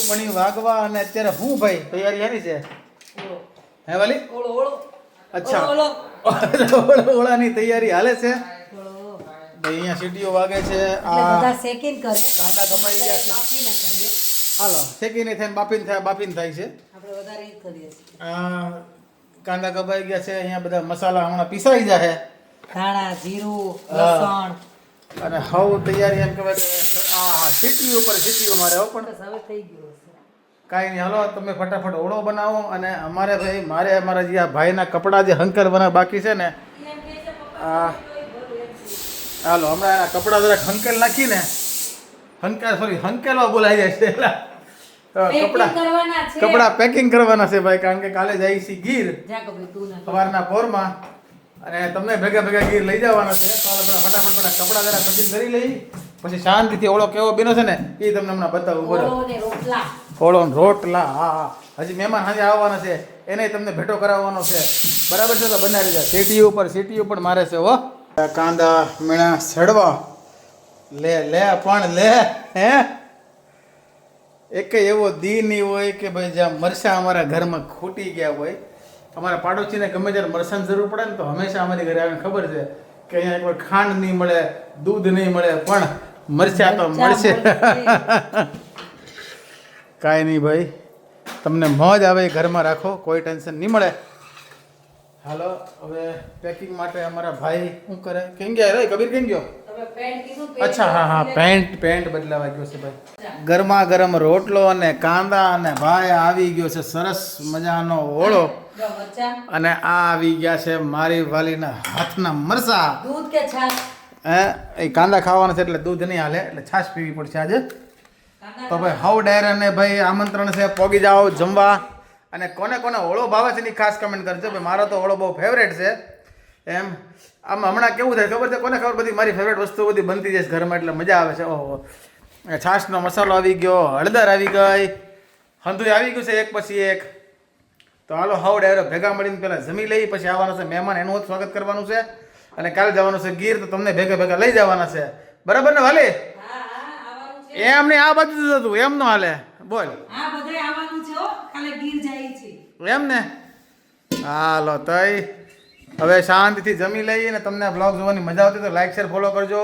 મણી વાગવા અને અત્યારે હું ભાઈ તૈયારી એની છે હે વાલી અચ્છા ઓળાની તૈયારી હાલે છે ભાઈ અહીંયા સીટીઓ વાગે છે આ સેકન્ડ કરે કાંદા કપાઈ ગયા છે હાલો શેકીને થાય બાફીને થાય છે આપણે વધારે ઈ કરીએ આ કાંદા કપાઈ ગયા છે અહીંયા બધા મસાલા હમણાં પીસાઈ જાય ધાણા જીરું લસણ અને હવ તૈયારી એમ કહેવાય કે આ સીટીઓ પર સીટીઓ મારે હો પણ બસ હવે થઈ ગયું છે કાંઈ નહીં હાલો તમે ફટાફટ ઓળો બનાવો અને અમારે ભાઈ અમારા જે આ ભાઈના કપડાં જે હંકર બના બાકી છે ને આ હાલો હમણાં એના કપડાં જરાક હંકેલ નાખીને હંકેલવા બોલાઈ જાય છે કપડાં પેકિંગ કરવાના છે ભાઈ કારણ કે કાલે જાય છે ગીર સવારના પોરમાં અને તમને ભેગા ગીર લઈ જવાના છે તો ફટાફટ કપડાં જરા પેકિંગ કરી લઈ પછી શાંતિથી ઓળો કેવો બીનો છે ને એ તમને હમણાં બતાવું બરાબર ઓળો રોટલા હા હજી મહેમાન સાંજે આવવાના છે એને તમને ભેટો કરાવવાનો છે બરાબર છે તો બનાવી જાય સીટી ઉપર મારે છે હો કાંદા મીણા સડવા લે હે એક એવો દી નહીં હોય કે ભાઈ જ્યાં મરચાં અમારા ઘરમાં ખૂટી ગયા હોય અમારા પાડોશીને ગમે ત્યારે મરચાંની જરૂર પડે ને તો હંમેશા અમારી ઘરે આવીને ખબર છે કે અહીંયા કોઈ ખાંડ નહીં મળે દૂધ નહીં મળે પણ મરચાં તો મળશે કાંઈ નહીં ભાઈ તમને મોજ આવે એ ઘરમાં રાખો કોઈ ટેન્શન નહીં મળે હાલો હવે પેકિંગ માટે અમારા ભાઈ શું કરે કેમ ગયા રે કબીર કેમ ગયો અચ્છા હા પેન્ટ બદલાવા ગયો છે ભાઈ ગરમા ગરમ રોટલો અને કાંદા અને ભાઈ આવી ગયો છે સરસ મજાનો ઓળો અને આ આવી ગયા છે મારી વાલીના હાથના મરસા દૂધ કે છાશ એ કાંદા ખાવાના છે એટલે દૂધ નહીં હાલે એટલે છાશ પીવી પડશે આજે તો ભાઈ હાઉ ડાયરાને ભાઈ આમંત્રણ છે પોગી જાઓ જમવા અને કોને ઓળો ભાવે છે એની ખાસ કમેન્ટ કરજો ભાઈ મારો તો ઓળો બહુ ફેવરેટ છે એમ આમ હમણાં કેવું થાય ખબર છે કોને ખબર બધી મારી ફેવરેટ વસ્તુ બધી બનતી જાય ઘરમાં એટલે મજા આવે છે ઓહો છાશનો મસાલો આવી ગયો હળદર આવી ગઈ હંધુય આવી ગયું છે એક પછી એક તો હાલો હાવ ડાયરો ભેગા મળીને પહેલાં જમી લઈ પછી આવવાનું છે મહેમાન એનું સ્વાગત કરવાનું છે અને કાલે જવાનું છે ગીર તો તમને ભેગા લઈ જવાના છે બરાબર ને વાલી એમ નહીં આ બધું હતું એમ નો હાલે બોલ એમ ને હાલો તઈ હવે શાંતિથી જમી લઈએ અને તમને બ્લોગ જોવાની મજા આવતી તો લાઈક શેર ફોલો કરજો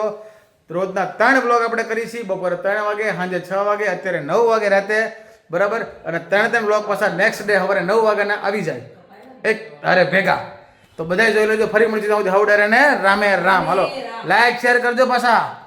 રોજના 3 બ્લોગ આપણે કરીશી બપોરે 3 વાગે સાંજે 6 વાગે અત્યારે 9 વાગે રાતે બરાબર અને 3 બ્લોગ પાછા નેક્સ્ટ ડે સવારે 9 વાગ્યાના આવી જાય એક અરે ભેગા તો બધાય જોઈ લેજો ફરી મળીશું હાઉ ડાયરા ને રામે રામ હાલો લાઈક શેર કરજો પાછા